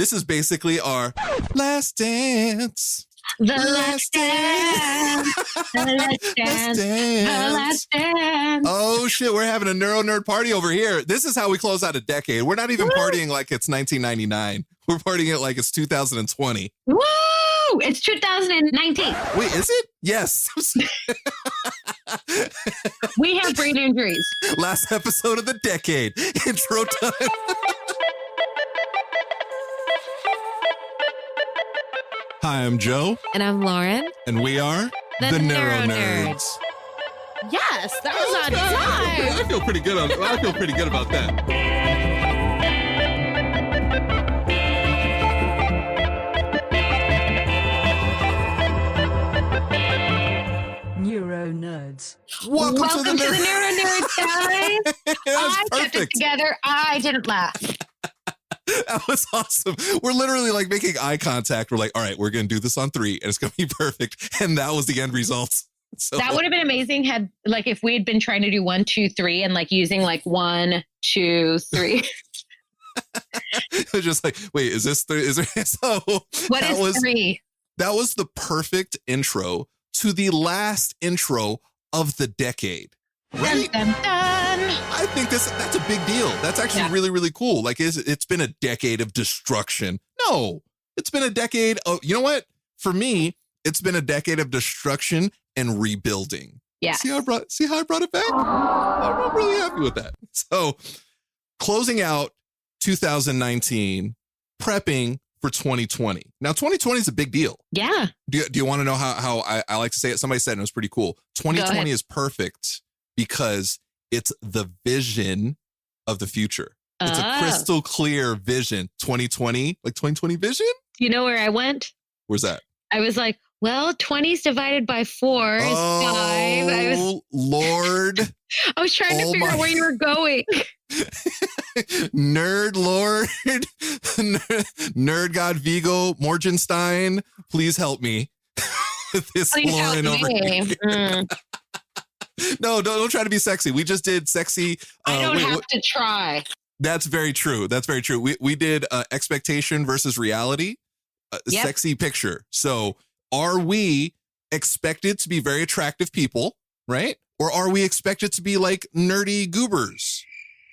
This is basically our last dance. The last dance. The last dance. The last dance. Oh shit, we're having a NeuroNerd party over here. This is how we close out a decade. We're not even partying like it's 1999. We're partying it like it's 2020. Woo! It's 2019. Wait, is it? Yes. We have brain injuries. Last episode of the decade. Intro time. Hi, I'm Joe. And I'm Lauren. And we are the NeuroNerds. Yes, that was on time. I feel pretty good about that. NeuroNerds. Welcome to the NeuroNerds, guys. I kept it together. I didn't laugh. That was awesome. We're literally like making eye contact. We're like, all right, we're going to do this on 3 and it's going to be perfect. And that was the end result. So that would have been amazing if we had been trying to do 1, 2, 3 and like using like 1, 2, 3. It was just like, wait, is this 3? Is there? So what is 3? That was the perfect intro to the last intro of the decade. Right? Dun, dun, dun. I think that's a big deal. That's actually really, really cool. Like, it's been a decade of destruction. No, it's been a decade of, you know what? For me, it's been a decade of destruction and rebuilding. Yeah. See how I brought it back? I'm really happy with that. So, closing out 2019, prepping for 2020. Now, 2020 is a big deal. Yeah. Do you want to know how I like to say it? Somebody said it, and it was pretty cool. 2020 is perfect because it's the vision of the future. It's a crystal clear vision. 2020, like 2020 vision? You know where I went? Where's that? I was like, well, 20's divided by 4 is 5. Oh, Lord. I was trying to figure out where you were going. Nerd Lord, Nerd God Vigo Morgenstein, please help me with this Lauren over here. No, don't try to be sexy. We just did sexy. I don't have to try. That's very true. That's very true. We did expectation versus reality, sexy picture. So are we expected to be very attractive people, right? Or are we expected to be like nerdy goobers,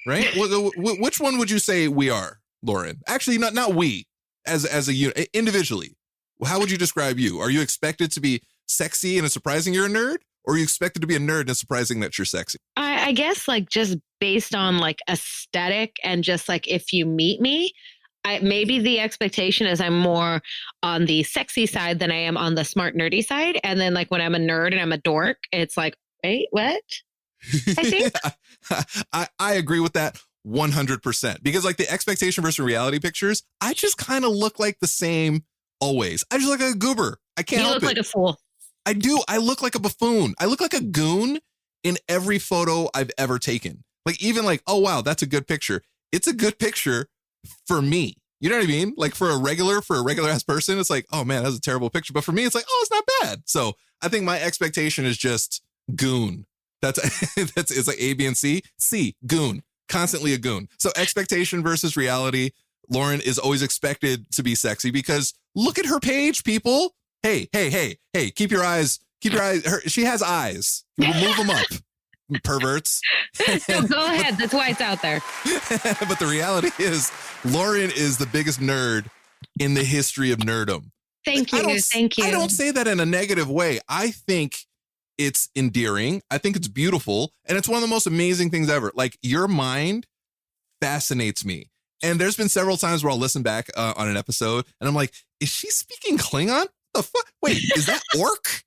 right? Which one would you say we are, Lauren? Actually, not we as a unit, individually. How would you describe you? Are you expected to be sexy and it's surprising you're a nerd? Or are you expected to be a nerd and it's surprising that you're sexy? I guess like just based on like aesthetic and just like if you meet me, maybe the expectation is I'm more on the sexy side than I am on the smart nerdy side. And then like when I'm a nerd and I'm a dork, it's like, wait, what? I think. I agree with that 100% because like the expectation versus reality pictures, I just kind of look like the same always. I just look like a goober. I can't help it. You look like a fool. I do. I look like a buffoon. I look like a goon in every photo I've ever taken. Like even like, oh, wow, that's a good picture. It's a good picture for me. You know what I mean? Like for a regular ass person, it's like, oh man, that's a terrible picture. But for me, it's like, oh, it's not bad. So I think my expectation is just goon. It's like A, B, and C. C, goon. Constantly a goon. So expectation versus reality. Lauren is always expected to be sexy because look at her page, people. Hey, keep your eyes. She has eyes. Move them up, perverts. So go ahead. That's why it's out there. But the reality is Lauren is the biggest nerd in the history of nerdom. Thank you. I don't say that in a negative way. I think it's endearing. I think it's beautiful. And it's one of the most amazing things ever. Like your mind fascinates me. And there's been several times where I'll listen back on an episode and I'm like, is she speaking Klingon? The fuck? Wait, is that orc?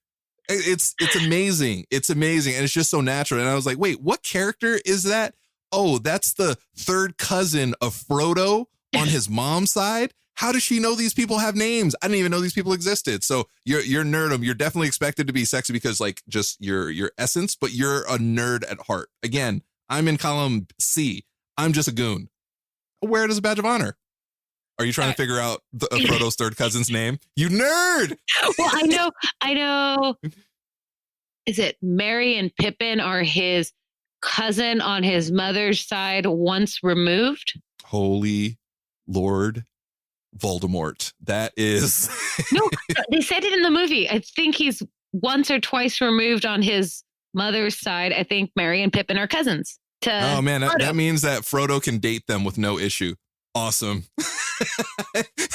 It's amazing. It's amazing. And it's just so natural. And I was like, wait, what character is that? Oh, that's the third cousin of Frodo on his mom's side. How does she know these people have names? I didn't even know these people existed. So you're nerdom. You're definitely expected to be sexy because like just your essence, but you're a nerd at heart. Again, I'm in column C. I'm just a goon. I wear it as a badge of honor. Are you trying to figure out Frodo's third cousin's name? You nerd! Well, I know. Is it Merry and Pippin are his cousin on his mother's side once removed? Holy Lord. Voldemort. That is. No, they said it in the movie. I think he's once or twice removed on his mother's side. I think Merry and Pippin are cousins. Oh man, that means that Frodo can date them with no issue. Awesome.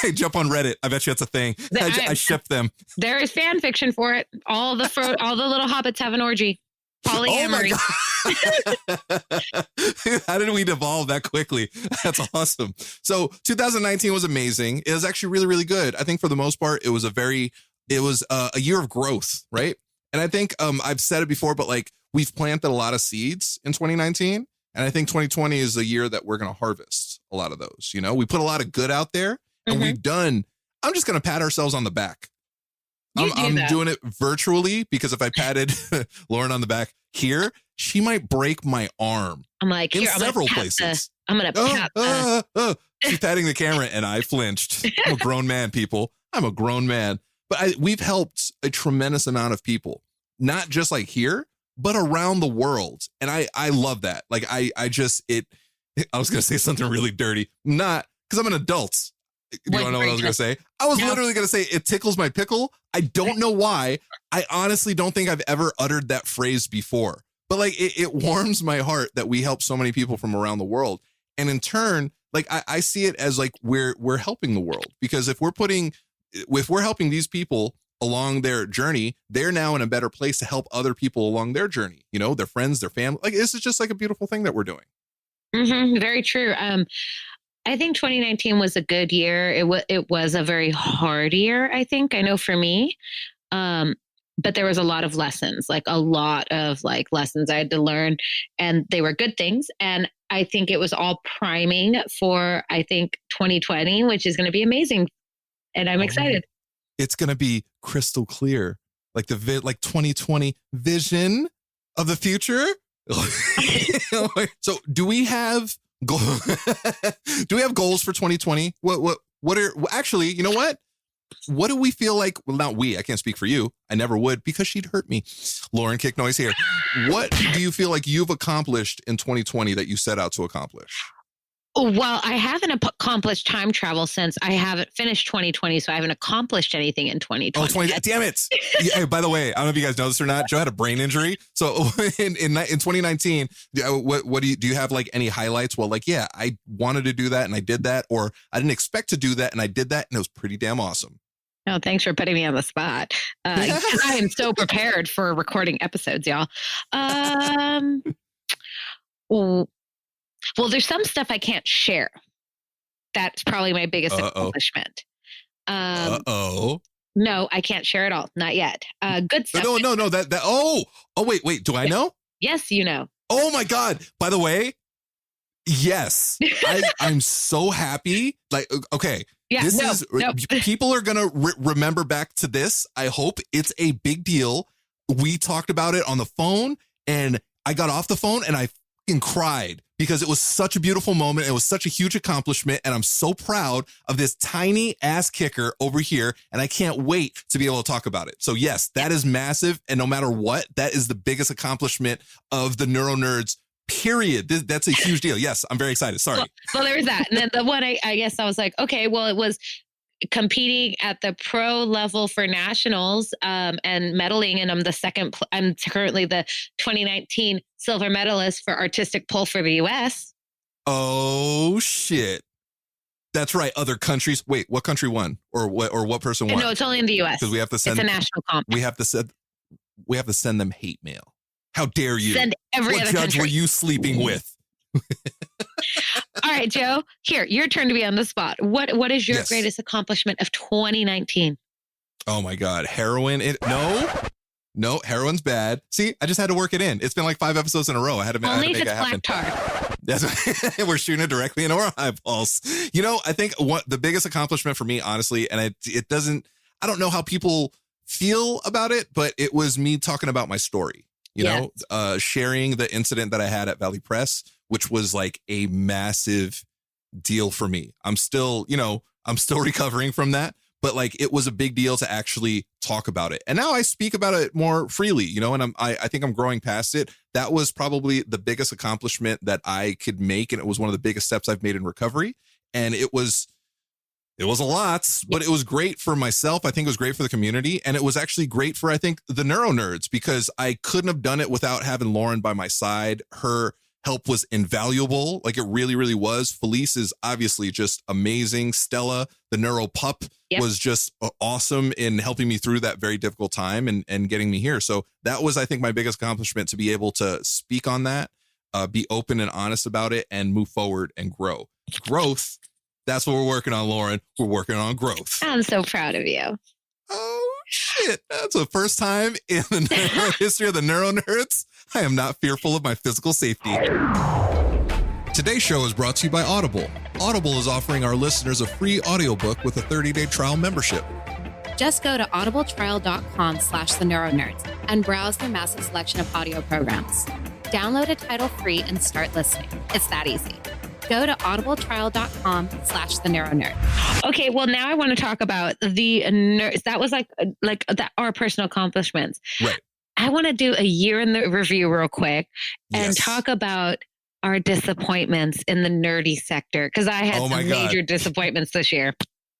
Hey, jump on Reddit. I bet you that's a thing. I ship them. There is fan fiction for it. All the little hobbits have an orgy. Polyamory. Oh my God. How did we devolve that quickly? That's awesome. So 2019 was amazing. It was actually really, really good. I think for the most part, it was a year of growth, right? And I think I've said it before, but like we've planted a lot of seeds in 2019. And I think 2020 is a year that we're going to harvest a lot of those. You know, we put a lot of good out there and we've done, I'm just going to pat ourselves on the back. I'm doing it virtually because if I patted Lauren on the back here, she might break my arm. I'm like, in several places. I'm going to pat. She's patting the camera and I flinched. I'm a grown man, people. I'm a grown man. But we've helped a tremendous amount of people, not just like here, but around the world. And I love that. Like I was going to say something really dirty. Not because I'm an adult. You want to know what I was going to say? I was literally going to say it tickles my pickle. I don't know why. I honestly don't think I've ever uttered that phrase before, but like it warms my heart that we help so many people from around the world. And in turn, like I see it as like we're helping the world, because if we're helping these people along their journey, they're now in a better place to help other people along their journey, you know, their friends, their family. Like this is just like a beautiful thing that we're doing. Very true. I think 2019 was a good year. It was a very hard year, I think. I know for me, but there was a lot of lessons I had to learn, and they were good things. And I think it was all priming for, I think, 2020, which is going to be amazing. And I'm excited. It's going to be crystal clear, like like 2020 vision of the future. So do we have goals for 2020? What are actually, you know what? What do we feel like? Well, not we, I can't speak for you. I never would, because she'd hurt me. Lauren, kick noise here. What do you feel like you've accomplished in 2020 that you set out to accomplish? Well, I haven't accomplished time travel since I haven't finished 2020, so I haven't accomplished anything in 2020. Oh, damn it. Hey, by the way, I don't know if you guys know this or not. Joe had a brain injury. So in 2019, what do you have like any highlights? Well, like, yeah, I wanted to do that and I did that, or I didn't expect to do that and I did that and it was pretty damn awesome. Oh, thanks for putting me on the spot. I am so prepared for recording episodes, y'all. Well, there's some stuff I can't share. That's probably my biggest accomplishment. No, I can't share it all. Not yet. Good stuff. No. Wait. Do I know? Yes, you know. Oh my God. By the way, yes. I'm so happy. Like, okay. Yeah, people are going to remember back to this. I hope it's a big deal. We talked about it on the phone and I got off the phone and I fucking cried because it was such a beautiful moment. It was such a huge accomplishment. And I'm so proud of this tiny ass kicker over here. And I can't wait to be able to talk about it. So yes, that is massive. And no matter what, that is the biggest accomplishment of the NeuroNerds, period. That's a huge deal. Yes, I'm very excited. Sorry. Well, there was that. And then the one, I guess I was like, okay, well, it was competing at the pro level for nationals and medaling. And I'm currently the 2019 silver medalist for artistic pole for the US. Oh shit. That's right. Other countries. Wait, what country won? Or what person won? No, it's only in the US. Because we have to send, it's a national comp. We have to send them hate mail. How dare you? Send every other judge country. Were you sleeping with? All right, Joe, here, your turn to be on the spot. What is your greatest accomplishment of 2019? Oh my God. Heroin. No, heroin's bad. See, I just had to work it in. It's been like 5 episodes in a row. I had to Only make if it it's happen. black tar. That's we're shooting it directly into our eyeballs. You know, I think what the biggest accomplishment for me, honestly, and I don't know how people feel about it, but it was me talking about my story, you know, sharing the incident that I had at Valley Press, which was like a massive deal for me. I'm still recovering from that. But like it was a big deal to actually talk about it. And now I speak about it more freely, you know, and I think I'm growing past it. That was probably the biggest accomplishment that I could make. And it was one of the biggest steps I've made in recovery. And it was It was a lot, but it was great for myself. I think it was great for the community. And it was actually great for, I think, the NeuroNerds, because I couldn't have done it without having Lauren by my side. Her help was invaluable. Like, it really, really was. Felice is obviously just amazing. Stella, the neuro pup, was just awesome in helping me through that very difficult time and getting me here. So that was, I think, my biggest accomplishment, to be able to speak on that, be open and honest about it, and move forward and grow. Growth. That's what we're working on, Lauren. We're working on growth. I'm so proud of you. Oh, shit. That's the first time in the history of the NeuroNerds I am not fearful of my physical safety. Today's show is brought to you by Audible. Audible is offering our listeners a free audiobook with a 30-day trial membership. Just go to audibletrial.com/theneuronerds and browse their massive selection of audio programs. Download a title free and start listening. It's that easy. Go to audibletrial.com/theneuronerds. Okay, well, now I want to talk about the nerds. That was like that, our personal accomplishments. Right. I want to do a year in the review real quick and talk about our disappointments in the nerdy sector, because I had some major disappointments this year.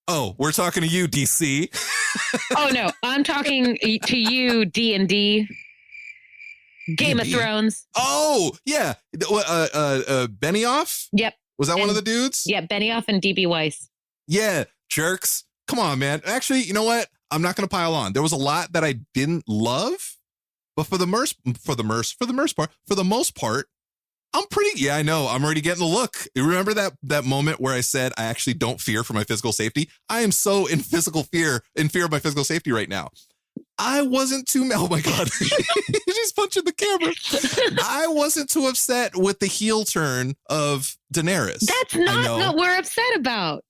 Oh, we're talking to you, DC. Oh, no, I'm talking to you, D&D. Game of Thrones. Oh, yeah. Benioff? Yep. Was that one of the dudes? Yeah, Benioff and DB Weiss. Yeah, jerks. Come on, man. Actually, you know what? I'm not going to pile on. There was a lot that I didn't love, but for the most part, I'm pretty, I know. I'm already getting the look. You remember that moment where I said I actually don't fear for my physical safety? I am so in fear of my physical safety right now. I wasn't too, oh my God, she's punching the camera. I wasn't too upset with the heel turn of Daenerys. That's not what we're upset about.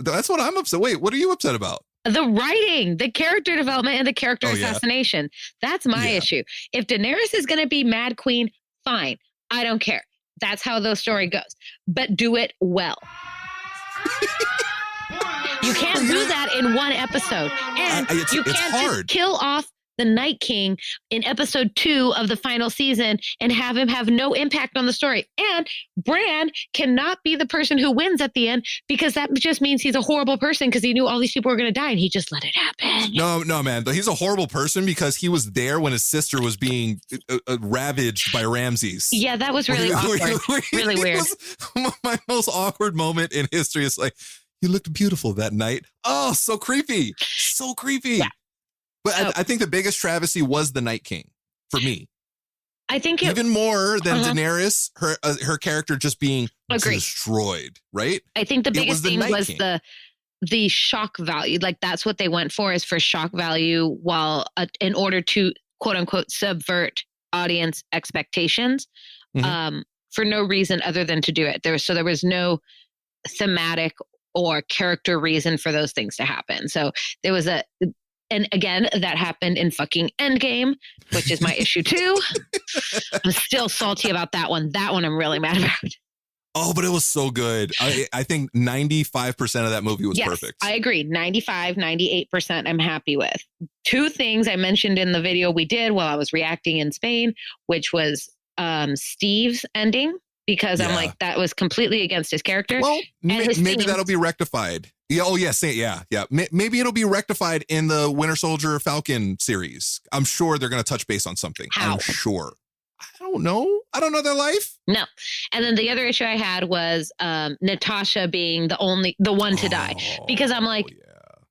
That's what I'm upset. Wait, what are you upset about? The writing, the character development, and the character assassination. That's my issue. If Daenerys is going to be Mad Queen, fine. I don't care. That's how the story goes. But do it well. You can't do that in one episode. And you can't just kill off the Night King in episode 2 of the final season and have him have no impact on the story. And Bran cannot be the person who wins at the end, because that just means he's a horrible person, because he knew all these people were going to die and he just let it happen. No, man. He's a horrible person because he was there when his sister was being ravaged by Ramses. Yeah, that was really awkward. Really weird. My most awkward moment in history is like, you looked beautiful that night. Oh, so creepy. So creepy. Yeah. But I think the biggest travesty was the Night King for me. I think even more than Daenerys, her character just being destroyed, right? I think the biggest thing was the shock value. Like, that's what they went for, is for shock value, while in order to quote unquote subvert audience expectations, for no reason other than to do it. There was no thematic or character reason for those things to happen. So there was and again, that happened in fucking Endgame, which is my issue too. I'm still salty about that one. That one I'm really mad about. Oh, but it was so good. I think 95% of that movie was perfect. I agree. 95, 98% I'm happy with. 2 things I mentioned in the video we did while I was reacting in Spain, which was Steve's ending, because I'm like, that was completely against his character. Well, maybe that'll be rectified. Yeah. Oh, yes. Yeah. Maybe it'll be rectified in the Winter Soldier Falcon series. I'm sure they're going to touch base on something. How? I'm sure. I don't know. I don't know their life. No. And then the other issue I had was Natasha being the one to die, because I'm like,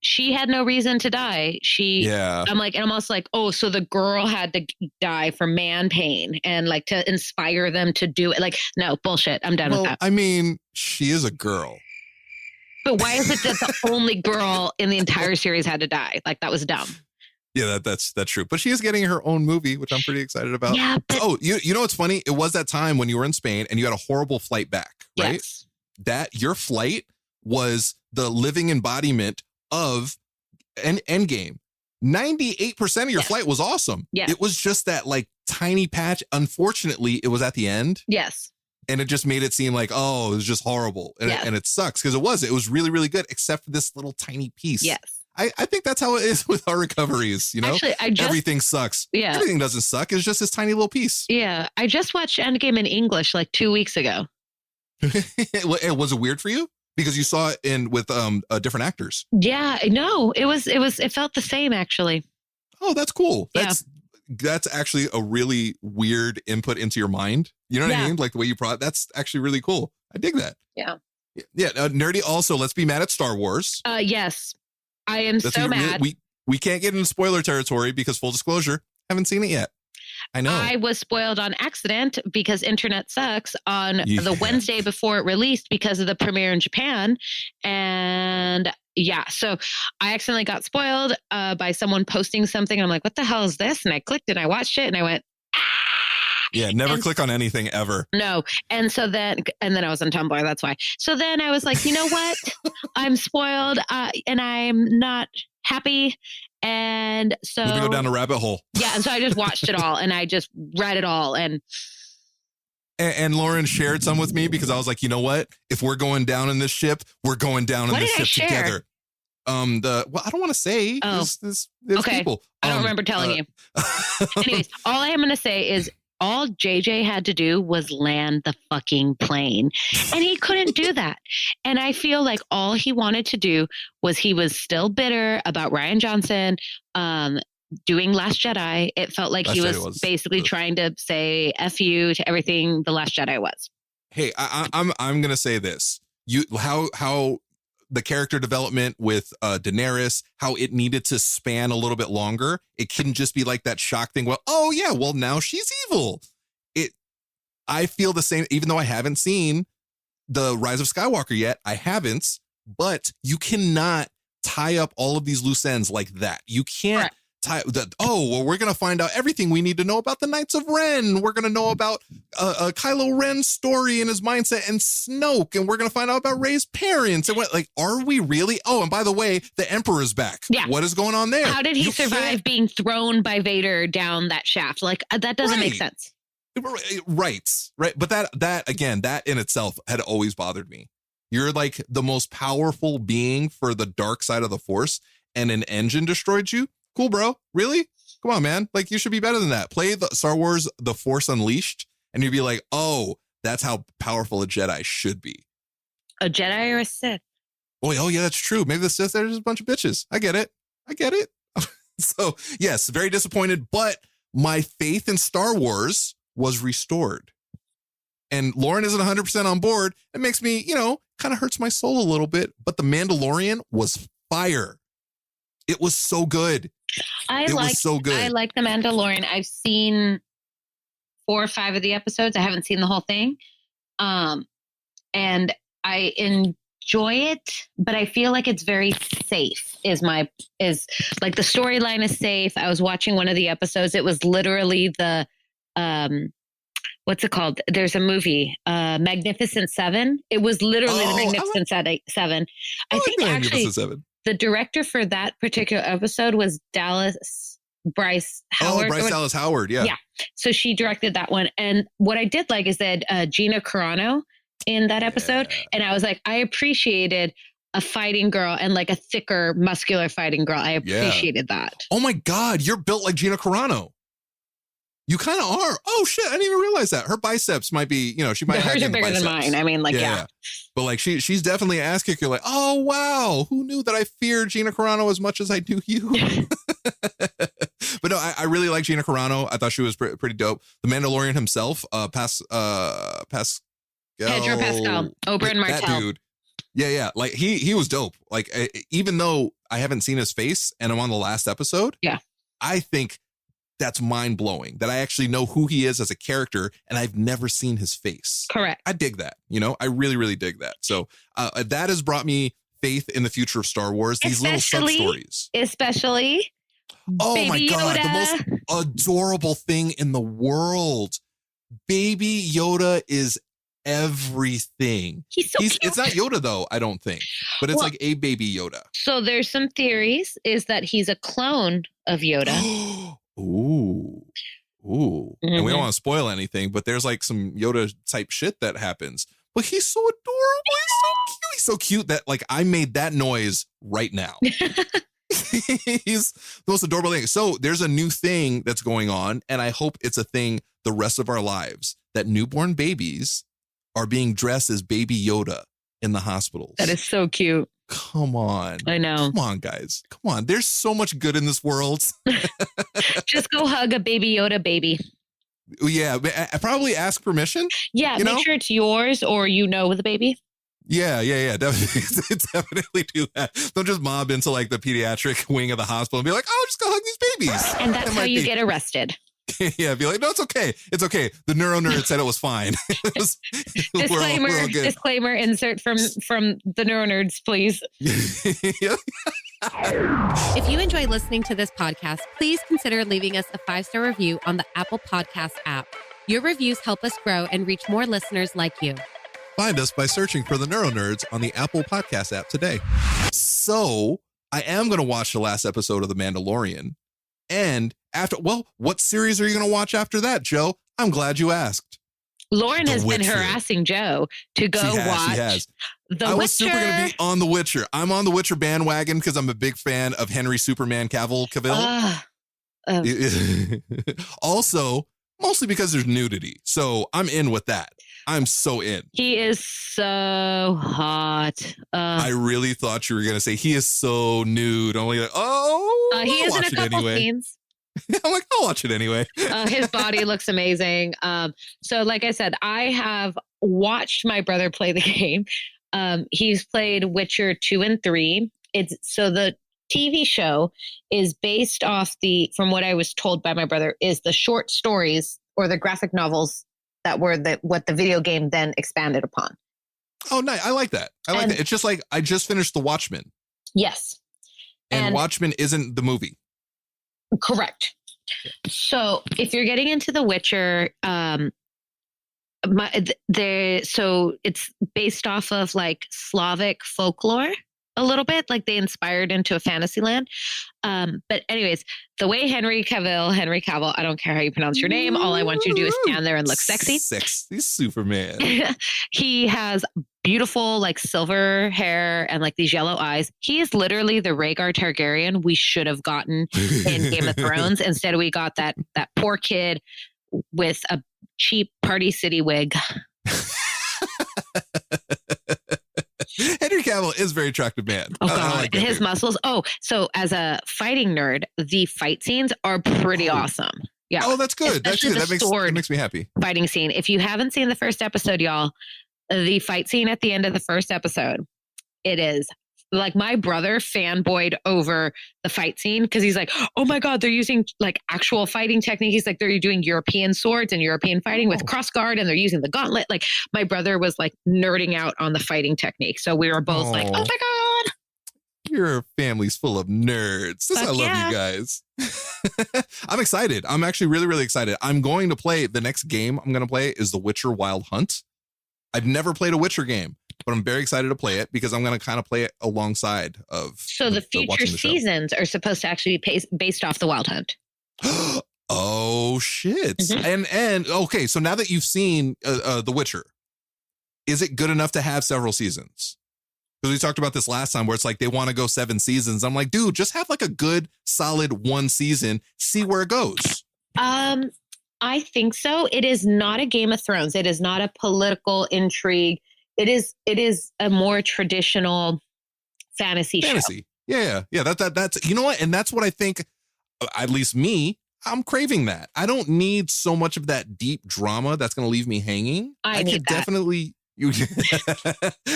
she had no reason to die. I'm like, and I'm also like, oh, so the girl had to die for man pain and like to inspire them to do it. Like, no, bullshit. I'm done with that. I mean, she is a girl. But why is it that the only girl in the entire series had to die? Like, that was dumb. Yeah, that's true. But she is getting her own movie, which I'm pretty excited about. Yeah. But you know what's funny? It was that time when you were in Spain and you had a horrible flight back, right? Yes. That your flight was the living embodiment of an Endgame. 98% of your flight was awesome. Yeah. It was just that like tiny patch. Unfortunately, it was at the end. Yes. And it just made it seem like, oh, it was just horrible. And it sucks, because it was really, really good, except for this little tiny piece. Yes. I think that's how it is with our recoveries. You know, actually, everything sucks. Yeah. Everything doesn't suck. It's just this tiny little piece. Yeah. I just watched Endgame in English like 2 weeks ago. Was it weird for you? because you saw it with different actors. Yeah, no, it felt the same actually. Oh, that's cool. That's actually a really weird input into your mind. You know what I mean? Like the way you that's actually really cool. I dig that. Yeah. Yeah. Nerdy also, let's be mad at Star Wars. Yes. I am so mad. We can't get into spoiler territory because full disclosure, haven't seen it yet. I know. I was spoiled on accident because internet sucks on the Wednesday before it released because of the premiere in Japan. And so I accidentally got spoiled by someone posting something. I'm like, what the hell is this? And I clicked it and I watched it and I went, ah! Yeah, never click on anything ever. No. And so then I was on Tumblr. That's why. So then I was like, you know what? I'm spoiled and I'm not happy. And so let me go down a rabbit hole. Yeah. And so I just watched it all and I just read it all. And Lauren shared some with me because I was like, you know what? If we're going down in this ship, we're going down in this ship together. I don't want to say. There's okay. People. I don't remember telling you. Anyways, all I am going to say is all JJ had to do was land the fucking plane and he couldn't do that. And I feel like all he wanted to do was he was still bitter about Rian Johnson doing Last Jedi. It felt like he was basically trying to say F you to everything The Last Jedi was. Hey, I'm going to say this. How the character development with Daenerys, how it needed to span a little bit longer. It couldn't just be like that shock thing. Well, now she's evil. I feel the same, even though I haven't seen The Rise of Skywalker yet. I haven't, but you cannot tie up all of these loose ends like that. You can't we're going to find out everything we need to know about the Knights of Ren. We're going to know about Kylo Ren's story and his mindset and Snoke. And we're going to find out about Rey's parents. And are we really? Oh, and by the way, the Emperor's back. Yeah. What is going on there? How did he survive being thrown by Vader down that shaft? That doesn't make sense. Right. But that again, that in itself had always bothered me. You're like the most powerful being for the dark side of the Force and an engine destroyed you. Cool, bro. Really? Come on, man. Like, you should be better than that. Play the Star Wars, The Force Unleashed, and you'd be like, oh, that's how powerful a Jedi should be. A Jedi or a Sith? Oh, yeah, that's true. Maybe the Sith, they're just a bunch of bitches. I get it. So, yes, very disappointed, but my faith in Star Wars was restored. And Lauren isn't 100% on board. It makes me, kind of hurts my soul a little bit, but The Mandalorian was fire. It was so good. Was so good. I like The Mandalorian. I've seen 4 or 5 of the episodes. I haven't seen the whole thing. And I enjoy it, but I feel like it's very safe is like the storyline is safe. I was watching one of the episodes. It was literally the, what's it called? There's a movie, Magnificent Seven. It was literally the Magnificent Seven. I think actually the director for that particular episode was Bryce Howard. Bryce Dallas Howard, yeah. Yeah. So she directed that one. And what I did like is that Gina Carano in that episode. Yeah. And I was like, I appreciated a fighting girl and like a thicker, muscular fighting girl. I appreciated that. Oh my God, you're built like Gina Carano. You kind of are. Oh shit, I didn't even realize that. Her biceps might be, she might have hers are bigger than mine. I mean, yeah. But like she's definitely an ass kicker. Like, oh wow, who knew that I feared Gina Carano as much as I do you? But no, I really like Gina Carano. I thought she was pretty dope. The Mandalorian himself, Pedro Pascal, Oberyn Martell. That dude. Yeah. Like he was dope. Like even though I haven't seen his face and I'm on the last episode. Yeah. I think that's mind blowing that I actually know who he is as a character and I've never seen his face. Correct. I dig that. I really, really dig that. So that has brought me faith in the future of Star Wars. These little sub stories. Especially. Oh Baby my God. Yoda. The most adorable thing in the world. Baby Yoda is everything. He's so cute. It's not Yoda though, I don't think, but it's like a baby Yoda. So there's some theories is that he's a clone of Yoda. Ooh. Mm-hmm. And we don't want to spoil anything, but there's like some Yoda type shit that happens. But he's so adorable. He's so cute. He's so cute that like I made that noise right now. He's the most adorable thing. So there's a new thing that's going on, and I hope it's a thing the rest of our lives that newborn babies are being dressed as Baby Yoda in the hospitals. That is so cute. Come on. I know. Come on, guys. Come on. There's so much good in this world. Just go hug a Baby Yoda baby. Yeah. I probably ask permission. Yeah. Make sure it's yours or the baby. Yeah. Definitely, definitely do that. Don't just mob into like the pediatric wing of the hospital and be like, "Oh, just go hug these babies." And that's how you get arrested. Yeah, be like, "No, it's okay. It's okay. The NeuroNerds said it was fine." Disclaimer insert from the NeuroNerds, please. If you enjoy listening to this podcast, please consider leaving us a 5-star review on the Apple Podcast app. Your reviews help us grow and reach more listeners like you. Find us by searching for the NeuroNerds on the Apple Podcast app today. So I am going to watch the last episode of The Mandalorian. And what series are you going to watch after that, Joe? I'm glad you asked. Lauren has been harassing Joe to go watch The Witcher. I was super going to be on The Witcher. I'm on The Witcher bandwagon because I'm a big fan of Henry Superman Cavill. Also, mostly because there's nudity. So I'm in with that. I'm so in. He is so hot. I really thought you were going to say he is so nude. I'm like, he is in a couple scenes. I'm like, I'll watch it anyway. His body looks amazing. So like I said, I have watched my brother play the game. He's played Witcher 2 and 3. So the TV show is based off from what I was told by my brother, is the short stories or the graphic novels that were what the video game then expanded upon. Oh, nice. I like that. That. It's just like, I just finished The Watchmen. Yes. And Watchmen isn't the movie. Correct. So if you're getting into The Witcher, so it's based off of like Slavic folklore a little bit, like they inspired into a fantasy land. But anyways, the way Henry Cavill, I don't care how you pronounce your name. All I want you to do is stand there and look sexy. Sexy Superman. He has beautiful like silver hair and like these yellow eyes. He is literally the Rhaegar Targaryen we should have gotten in Game of Thrones. Instead, we got that poor kid with a cheap Party City wig. Henry Cavill is a very attractive man. Oh God, like and his muscles. Oh, so as a fighting nerd, the fight scenes are pretty awesome. Yeah. Oh, that's good. That's good. That makes me happy. Fighting scene. If you haven't seen the first episode, y'all, the fight scene at the end of the first episode, it is like my brother fanboyed over the fight scene because he's like, oh my God, they're using like actual fighting technique. He's like, they're doing European swords and European fighting with cross guard and they're using the gauntlet. Like my brother was like nerding out on the fighting technique. So we were both like, oh my God. Your family's full of nerds. I love you guys. I'm excited. I'm actually really, really excited. I'm going to play the next game I'm going to play is The Witcher Wild Hunt. I've never played a Witcher game, but I'm very excited to play it because I'm going to kind of play it alongside of. So the future seasons are supposed to actually be based off the Wild Hunt. Oh shit! Mm-hmm. And okay, so now that you've seen The Witcher, is it good enough to have several seasons? Because we talked about this last time, where it's like they want to go 7 seasons. I'm like, dude, just have like a good, solid 1 season. See where it goes. I think so. It is not a Game of Thrones. It is not a political intrigue. It is a more traditional fantasy show. Yeah. That's you know what, and that's what I think. At least me, I'm craving that. I don't need so much of that deep drama that's going to leave me hanging. I need that. Definitely.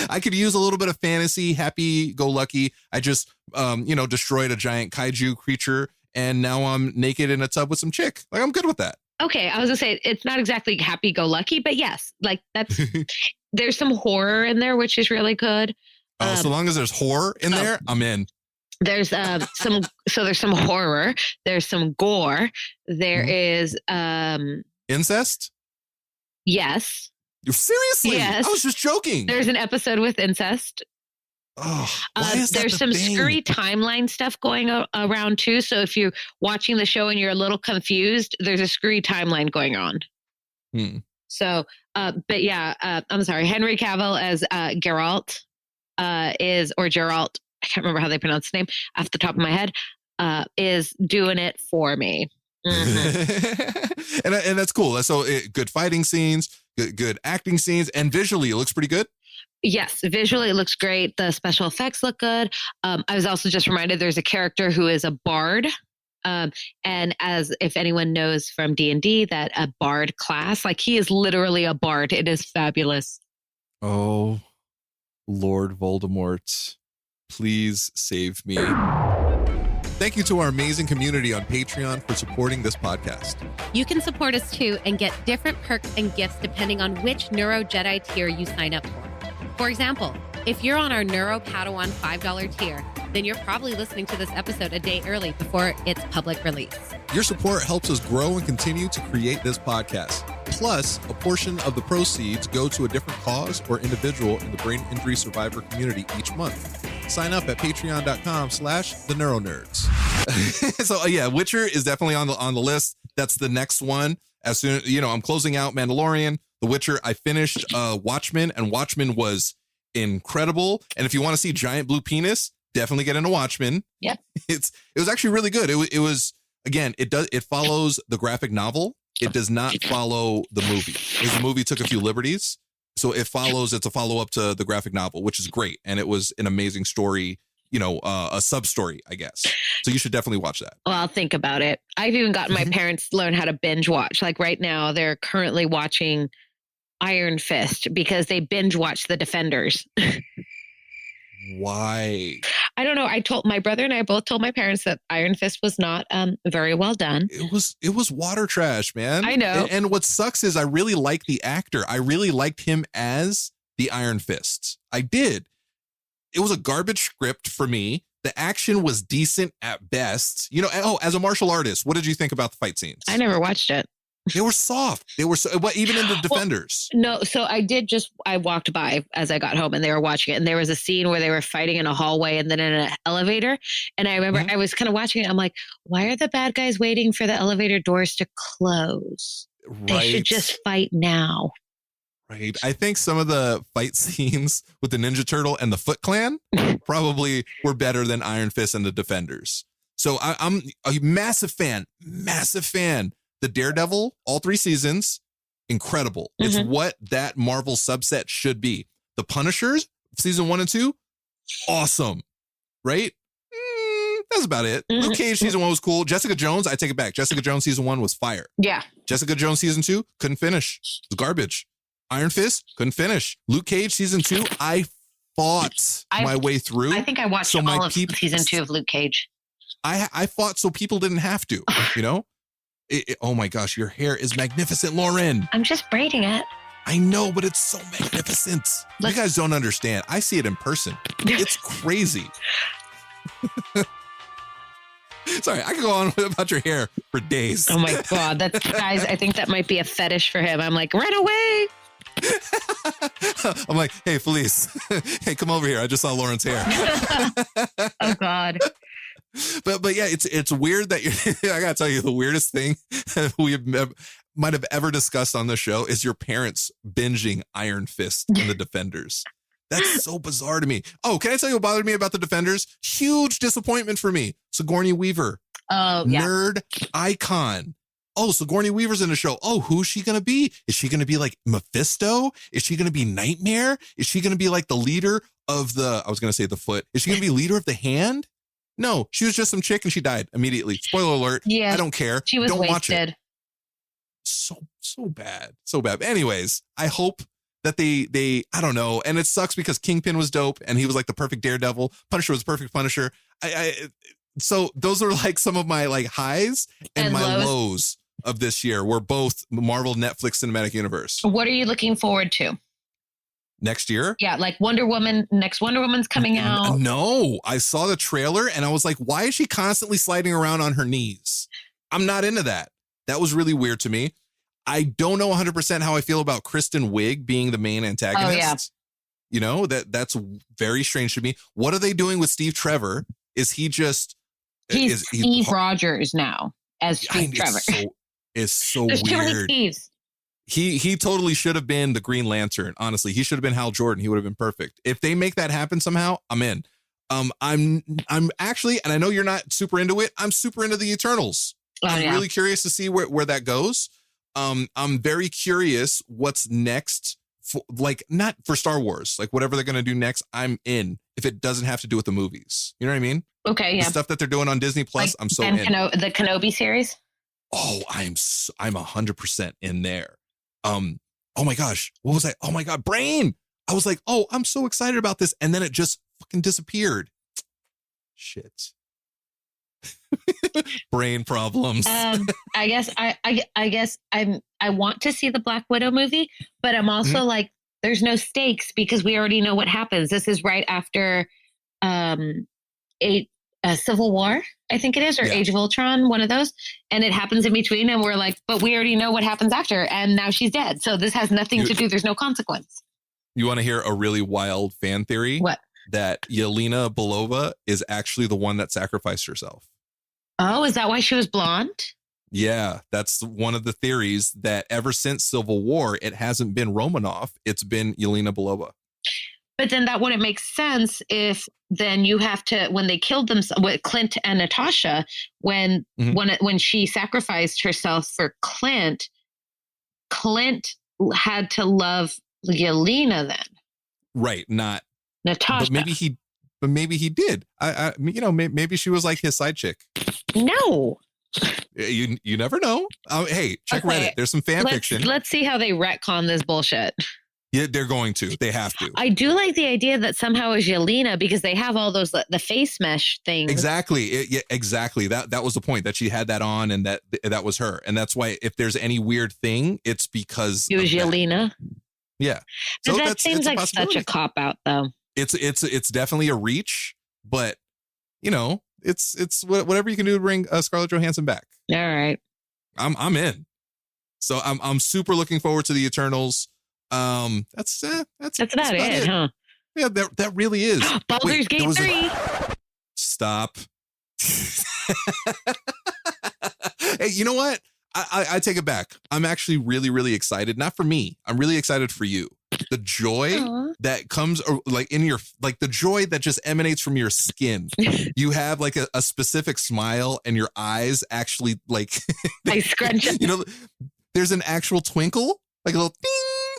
I could use a little bit of fantasy, happy-go-lucky. I just, destroyed a giant kaiju creature, and now I'm naked in a tub with some chick. Like, I'm good with that. Okay, I was gonna say it's not exactly happy-go-lucky, but yes, like that's. There's some horror in there, which is really good. So long as there's horror in there, I'm in. There's there's some horror. There's some gore. There is incest. Yes. Seriously? Yes. I was just joking. There's an episode with incest. Oh, why is that there's some screwy timeline stuff going around too. So if you're watching the show and you're a little confused, there's a screwy timeline going on. So, but yeah, I'm sorry. Henry Cavill as Geralt Geralt. I can't remember how they pronounce his name off the top of my head. Is doing it for me. Mm-hmm. and that's cool. So good fighting scenes, good acting scenes, and visually it looks pretty good. Yes, visually it looks great. The special effects look good. I was also just reminded there's a character who is a bard. And as if anyone knows from D&D, that a bard class, like he is literally a bard. It is fabulous. Oh, Lord Voldemort, please save me. Thank you to our amazing community on Patreon for supporting this podcast. You can support us too and get different perks and gifts depending on which Neuro Jedi tier you sign up for. For example, if you're on our Neuro Padawan $5 tier, then you're probably listening to this episode a day early before its public release. Your support helps us grow and continue to create this podcast. Plus, a portion of the proceeds go to a different cause or individual in the brain injury survivor community each month. Sign up at patreon.com/the NeuroNerds. So yeah, Witcher is definitely on the list. That's the next one. As soon, I'm closing out Mandalorian, The Witcher. I finished Watchmen, and Watchmen was incredible. And if you want to see giant blue penis, definitely get into Watchmen. Yep. It was actually really good. It was, again, it follows the graphic novel. It does not follow the movie. The movie took a few liberties. So it's a follow-up to the graphic novel, which is great. And it was an amazing story, a sub-story, I guess. So you should definitely watch that. Well, I'll think about it. I've even gotten my parents to learn how to binge watch. Like right now, they're currently watching Iron Fist because they binge watch The Defenders. Why? I don't know. My brother and I both told my parents that Iron Fist was not very well done. It was water trash, man. I know. And what sucks is I really like the actor. I really liked him as the Iron Fist. I did. It was a garbage script for me. The action was decent at best. As a martial artist, what did you think about the fight scenes? I never watched it. They were soft. They were even in the Defenders. Well, no, so I walked by as I got home and they were watching it. And there was a scene where they were fighting in a hallway and then in an elevator. And I remember I was kind of watching it. I'm like, why are the bad guys waiting for the elevator doors to close? Right. They should just fight now. Right. I think some of the fight scenes with the Ninja Turtle and the Foot Clan probably were better than Iron Fist and the Defenders. So I'm a massive fan. The Daredevil, all 3 seasons, incredible. It's what that Marvel subset should be. The Punishers, season 1 and 2, awesome. Right? That's about it. Luke Cage, season 1 was cool. Jessica Jones, I take it back. Jessica Jones, season 1 was fire. Yeah. Jessica Jones, season 2, couldn't finish. It was garbage. Iron Fist, couldn't finish. Luke Cage, season 2, I fought my way through. I think I watched all of season 2 of Luke Cage. I fought so people didn't have to, oh my gosh, your hair is magnificent, Lauren. I'm just braiding it. I know, but it's so magnificent. You guys don't understand. I see it in person. It's crazy. Sorry, I could go on about your hair for days. Oh my God. Guys, I think that might be a fetish for him. I'm like, right away. I'm like, hey, Felice, hey, come over here. I just saw Lauren's hair. Oh God. But yeah, it's weird that I gotta tell you, the weirdest thing we might have ever discussed on the show is your parents binging Iron Fist and the Defenders. That's so bizarre to me. Oh, can I tell you what bothered me about the Defenders? Huge disappointment for me. Sigourney Weaver. Oh, yeah. Nerd icon. Oh, Sigourney Weaver's in the show. Oh, who's she going to be? Is she going to be like Mephisto? Is she going to be Nightmare? Is she going to be like the leader of the Foot? Is she going to be leader of the Hand? No, she was just some chick and she died immediately. Spoiler alert. Yeah. I don't care. She was don't wasted. Watch it. So bad. So bad. But anyways, I hope that they I don't know. And it sucks because Kingpin was dope and he was like the perfect Daredevil. Punisher was the perfect Punisher. So those are like some of my like highs and my lows of this year were both Marvel, Netflix, Cinematic Universe. What are you looking forward to? Next year? Yeah, like Wonder Woman. Next Wonder Woman's coming out. No, I saw the trailer and I was like, why is she constantly sliding around on her knees? I'm not into that. That was really weird to me. I don't know 100% how I feel about Kristen Wiig being the main antagonist. Oh, yeah. That's very strange to me. What are they doing with Steve Trevor? Is he just... He's Steve Rogers now as Steve Trevor. It's so There's weird. Too many Steves. He totally should have been the Green Lantern. Honestly, he should have been Hal Jordan. He would have been perfect. If they make that happen somehow, I'm in. I'm actually, and I know you're not super into it, I'm super into the Eternals. I'm really curious to see where that goes. I'm very curious what's next like not for Star Wars, like whatever they're gonna do next, I'm in. If it doesn't have to do with the movies, you know what I mean? Okay, yeah. The stuff that they're doing on Disney Plus, Like, I'm so and in. The Kenobi series. Oh, I'm 100% in there. Oh my gosh, what was I? Oh my God, Brain. I was like, oh, I'm so excited about this, and then it just fucking disappeared. Shit. Brain problems. I guess I want to see the Black Widow movie, but I'm also like, there's no stakes because we already know what happens. This is right after a Civil War, I think it is, or Age of Ultron, one of those. And it happens in between. And we're like, but we already know what happens after. And now she's dead. So this has nothing to do. There's no consequence. You want to hear a really wild fan theory? What? That Yelena Belova is actually the one that sacrificed herself. Oh, is that why she was blonde? Yeah, that's one of the theories, that ever since Civil War, it hasn't been Romanoff. It's been Yelena Belova. But then that wouldn't make sense if then you have to, when they killed them with Clint and Natasha, when she sacrificed herself for Clint had to love Yelena then. Right, not Natasha. But maybe he did. Maybe she was like his side chick. No. You never know. Hey, check Reddit. There's some fan fiction. Let's see how they retcon this bullshit. Yeah, they're going to. They have to. I do like the idea that somehow is Yelena because they have all those the face mesh things. Exactly. Exactly. That was the point, that she had that on and that was her. And that's why if there's any weird thing, it's because it was Yelena. Yeah. So that seems like such a cop out though. It's definitely a reach, but it's whatever you can do to bring Scarlett Johansson back. All right. I'm in. So I'm super looking forward to the Eternals. That's about it, huh? Yeah, that really is. Baldur's Gate 3. Stop. Hey, you know what? I take it back. I'm actually really, really excited. Not for me. I'm really excited for you. The joy that comes like in your, like the joy that just emanates from your skin. You have like a specific smile and your eyes actually like, I scrunch. There's an actual twinkle, like a little ding.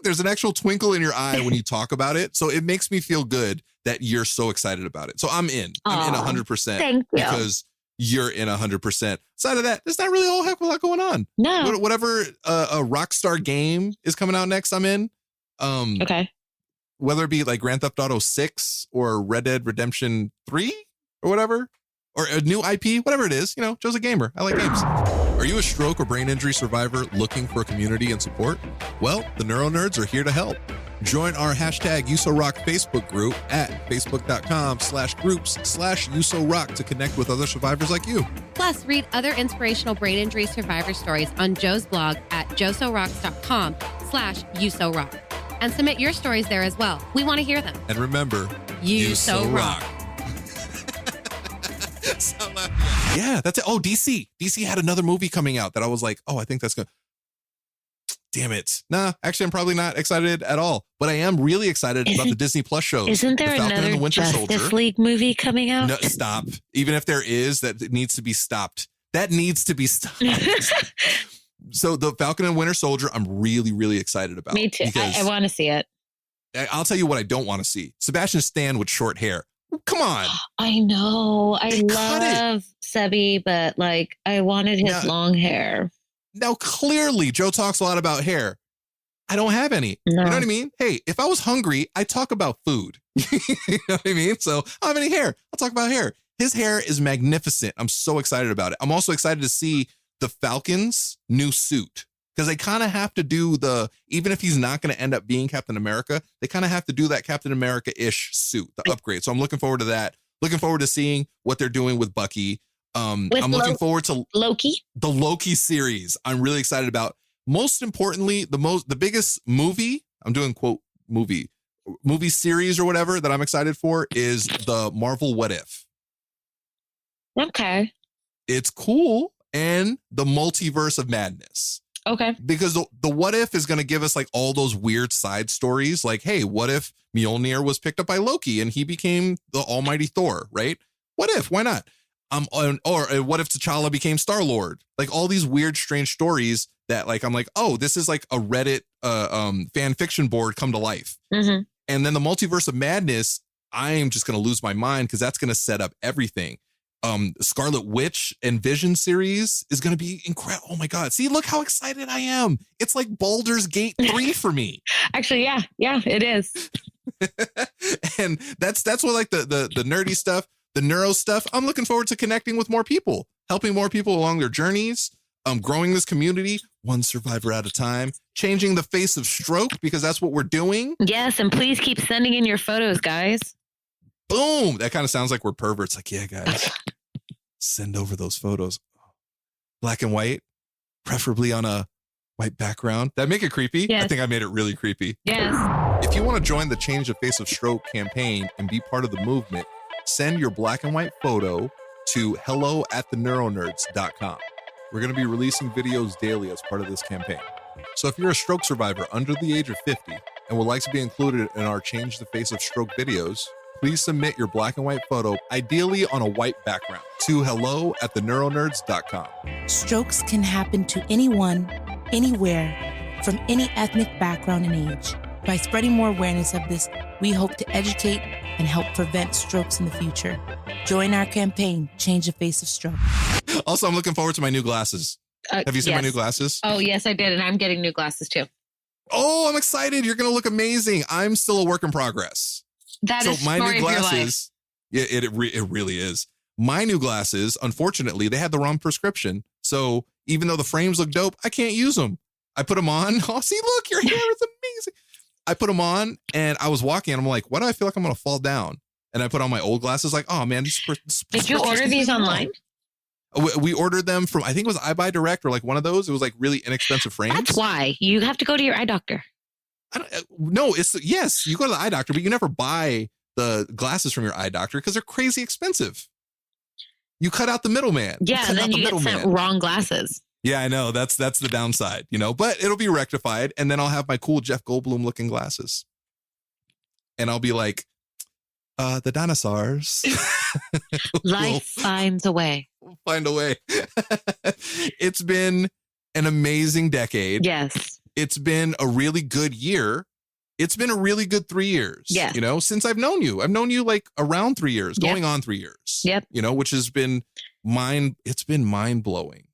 There's an actual twinkle in your eye when you talk about it. So it makes me feel good that you're so excited about it. So I'm in. I'm in 100%. Thank you. Because you're in 100%. Side of that, there's not really a whole heck of a lot going on. No. Whatever a Rockstar game is coming out next, I'm in. Okay. Whether it be like Grand Theft Auto 6 or Red Dead Redemption 3 or whatever, or a new IP, whatever it is, Joe's a gamer. I like games. Are you a stroke or brain injury survivor looking for community and support? Well, the NeuroNerds are here to help. Join our #UsoRock Facebook group at facebook.com/groups/UsoRock to connect with other survivors like you. Plus, read other inspirational brain injury survivor stories on Joe's blog at josorocks.com/UsoRock. And submit your stories there as well. We want to hear them. And remember, you so rock. Yeah, that's it. Oh, DC had another movie coming out that I was like, oh, I think that's good. Damn it. Nah, actually, I'm probably not excited at all, but I am really excited about the Disney Plus shows. Isn't there another Justice League movie coming out? No, stop. Even if there is, that needs to be stopped. That needs to be stopped. So the Falcon and Winter Soldier, I'm really, really excited about. Me too. I want to see it. I'll tell you what I don't want to see. Sebastian Stan with short hair. Come on. I know. I love Sebi, but like I wanted his long hair. Now, clearly, Joe talks a lot about hair. I don't have any. No. You know what I mean? Hey, if I was hungry, I talk about food. You know what I mean? So I don't have any hair. I'll talk about hair. His hair is magnificent. I'm so excited about it. I'm also excited to see the Falcons' new suit, because they kind of have to do even if he's not going to end up being Captain America, they kind of have to do that Captain America-ish suit, the upgrade. So I'm looking forward to that. Looking forward to seeing what they're doing with Bucky. I'm looking forward to Loki, the Loki series. I'm really excited about. Most importantly, the biggest movie, I'm doing quote movie series or whatever that I'm excited for is the Marvel What If. Okay. It's cool. And the multiverse of madness. Okay. Because the What If is going to give us like all those weird side stories. Like, hey, what if Mjolnir was picked up by Loki and he became the almighty Thor, right? What if? Why not? Or what if T'Challa became Star-Lord? Like all these weird, strange stories that like, I'm like, oh, this is like a Reddit fan fiction board come to life. Mm-hmm. And then the Multiverse of Madness, I am just going to lose my mind because that's going to set up everything. Scarlet Witch and Vision series is going to be incredible. Oh my God. See, look how excited I am. It's like Baldur's Gate 3 for me. Actually, yeah, it is. And that's what like the nerdy stuff, the neuro stuff. I'm looking forward to connecting with more people, helping more people along their journeys, growing this community one survivor at a time, changing the face of stroke because that's what we're doing. Yes, and please keep sending in your photos, guys. Boom. That kind of sounds like we're perverts. Like, yeah, guys, send over those photos. Black and white, preferably on a white background. That make it creepy? Yes. I think I made it really creepy. Yes. If you want to join the Change the Face of Stroke campaign and be part of the movement, send your black and white photo to hello@theneuronerds.com. We're going to be releasing videos daily as part of this campaign. So if you're a stroke survivor under the age of 50 and would like to be included in our Change the Face of Stroke videos, please submit your black and white photo, ideally on a white background, to hello@theneuronerds.com. Strokes can happen to anyone, anywhere, from any ethnic background and age. By spreading more awareness of this, we hope to educate and help prevent strokes in the future. Join our campaign, Change the Face of Stroke. Also, I'm looking forward to my new glasses. Have you seen my new glasses? Oh, yes, I did. And I'm getting new glasses too. Oh, I'm excited. You're going to look amazing. I'm still a work in progress. That is my new glasses. Yeah, it really is. My new glasses, unfortunately, they had the wrong prescription. So even though the frames look dope, I can't use them. I put them on. Oh, see, look, your hair is amazing. I put them on and I was walking and I'm like, why do I feel like I'm going to fall down? And I put on my old glasses like, oh man. Did you order these online? We ordered them from, I think it was iBuyDirect or like one of those. It was like really inexpensive frames. That's why you have to go to your eye doctor. No, yes, you go to the eye doctor, but you never buy the glasses from your eye doctor because they're crazy expensive. You cut out the middleman. Yeah, and then you get sent wrong glasses. Yeah, I know. That's the downside, but it'll be rectified. And then I'll have my cool Jeff Goldblum looking glasses. And I'll be like, the dinosaurs. Life finds a way. We'll find a way. It's been an amazing decade. Yes. It's been a really good year. It's been a really good 3 years. Yes. Since I've known you. I've known you like around 3 years, going on 3 years. Yep. Which has been it's been mind blowing,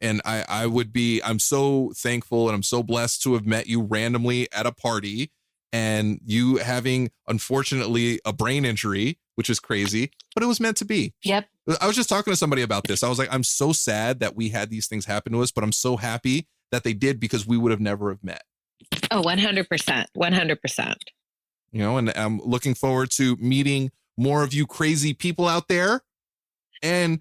And I'm so thankful and I'm so blessed to have met you randomly at a party and you having, unfortunately, a brain injury, which is crazy, but it was meant to be. Yep. I was just talking to somebody about this. I was like, I'm so sad that we had these things happen to us, but I'm so happy that they did because we would have never have met. Oh, 100%. 100%. And I'm looking forward to meeting more of you crazy people out there and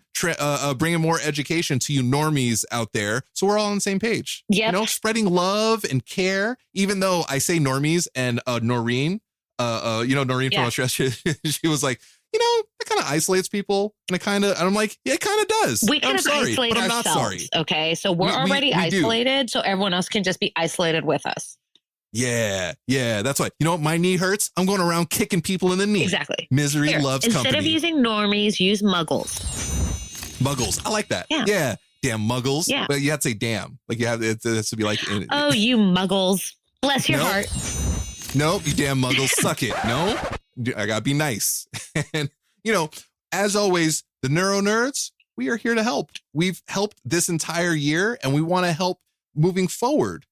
bringing more education to you normies out there. So we're all on the same page. Yeah. Spreading love and care, even though I say normies and Noreen, Noreen from Australia, she was like, it kind of isolates people. And I'm like, yeah, it kind of does. We kind of isolate ourselves. Not sorry. Okay. So we're already isolated. So everyone else can just be isolated with us. Yeah. That's why. My knee hurts. I'm going around kicking people in the knee. Exactly. Misery loves company. Instead of using normies, use muggles. Muggles. I like that. Yeah. Damn muggles. Yeah. But you have to say damn. Like it has to be like. Oh, you muggles. Bless your heart. Nope. You damn muggles. Suck it. No. I gotta be nice. And, as always, the NeuroNerds, we are here to help. We've helped this entire year and we want to help moving forward.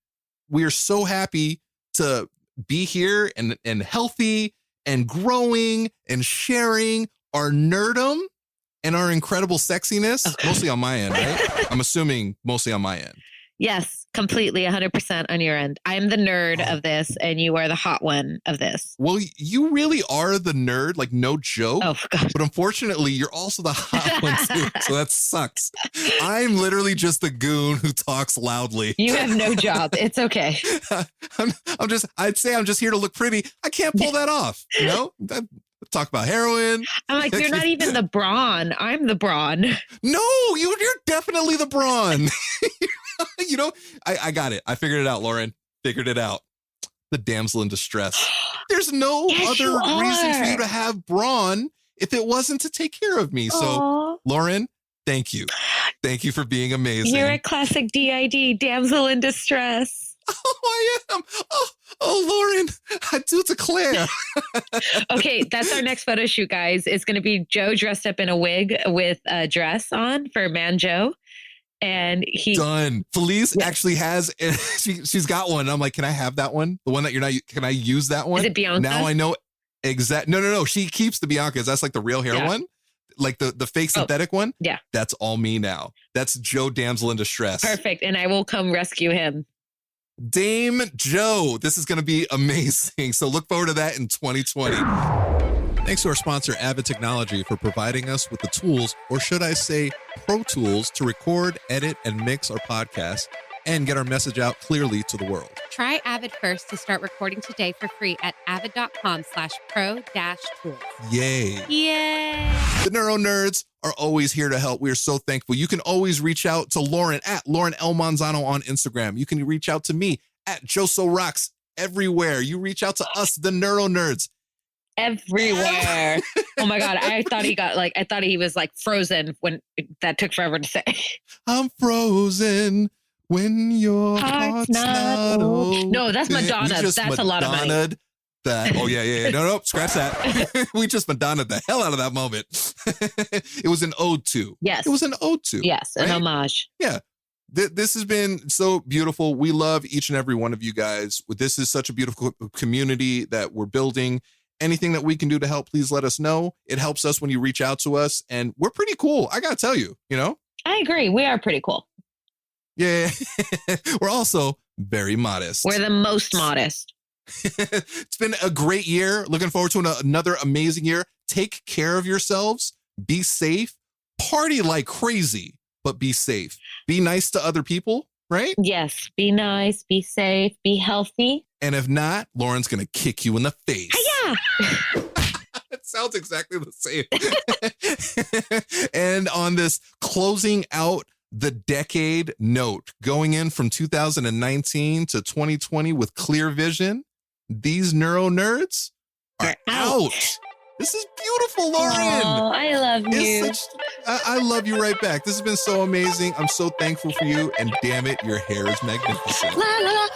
We are so happy to be here and healthy and growing and sharing our nerdom and our incredible sexiness, mostly on my end, right? I'm assuming mostly on my end. Yes, completely 100% on your end. I'm the nerd of this and you are the hot one of this. Well, you really are the nerd, like no joke. Oh, God. But unfortunately, you're also the hot one too. So that sucks. I'm literally just the goon who talks loudly. You have no job. It's okay. I'd say I'm just here to look pretty. I can't pull that off. Talk about heroin. I'm like, you're not even the brawn. I'm the brawn. No, you're definitely the brawn. I got it. I figured it out, Lauren. Figured it out. The damsel in distress. There's no other reason for you to have brawn if it wasn't to take care of me. So, Aw. Lauren, thank you. Thank you for being amazing. You're a classic DID, damsel in distress. Oh, I am. Oh, Lauren, I do declare. Okay, that's our next photo shoot, guys. It's going to be Joe dressed up in a wig with a dress on for Man Joe. And he done. Felice actually has, she's got one. I'm like, can I have that one? The one that you're not, can I use that one? Is it Bianca? Now I know exact. No. She keeps the Bianca's. That's like the real hair one. Like the fake synthetic one. Yeah. That's all me now. That's Joe Damsel in Distress. Perfect. And I will come rescue him. Dame Joe. This is going to be amazing. So look forward to that in 2020. Thanks to our sponsor, Avid Technology, for providing us with the tools, or should I say Pro Tools, to record, edit, and mix our podcast and get our message out clearly to the world. Try Avid first to start recording today for free at avid.com/pro-tools. Yay. Yay. The NeuroNerds are always here to help. We are so thankful. You can always reach out to Lauren at Lauren L. Manzano on Instagram. You can reach out to me at Joso Rocks everywhere. You reach out to us, the NeuroNerds. Everywhere. Oh my God. I thought he was like frozen when that took forever to say. I'm frozen when your heart's not open. No, that's Madonna. That's a lot of money. That. Oh, yeah. No, scratch that. We just Madonna'd the hell out of that moment. It was an ode to. Yes. It was an ode to. Yes, an homage. Yeah. This has been so beautiful. We love each and every one of you guys. This is such a beautiful community that we're building. Anything that we can do to help, please let us know. It helps us when you reach out to us, and we're pretty cool. I gotta tell you, I agree. We are pretty cool. Yeah. We're also very modest. We're the most modest. It's been a great year. Looking forward to another amazing year. Take care of yourselves. Be safe. Party like crazy, but be safe. Be nice to other people, right? Yes. Be nice. Be safe. Be healthy. And if not, Lauren's going to kick you in the face. Hi-ya! It sounds exactly the same. And on this closing out the decade note, going in from 2019 to 2020 with clear vision, these NeuroNerds are out. This is beautiful, Lauren. Oh, I love you. I love you right back. This has been so amazing. I'm so thankful for you. And damn it, your hair is magnificent. La, la, la.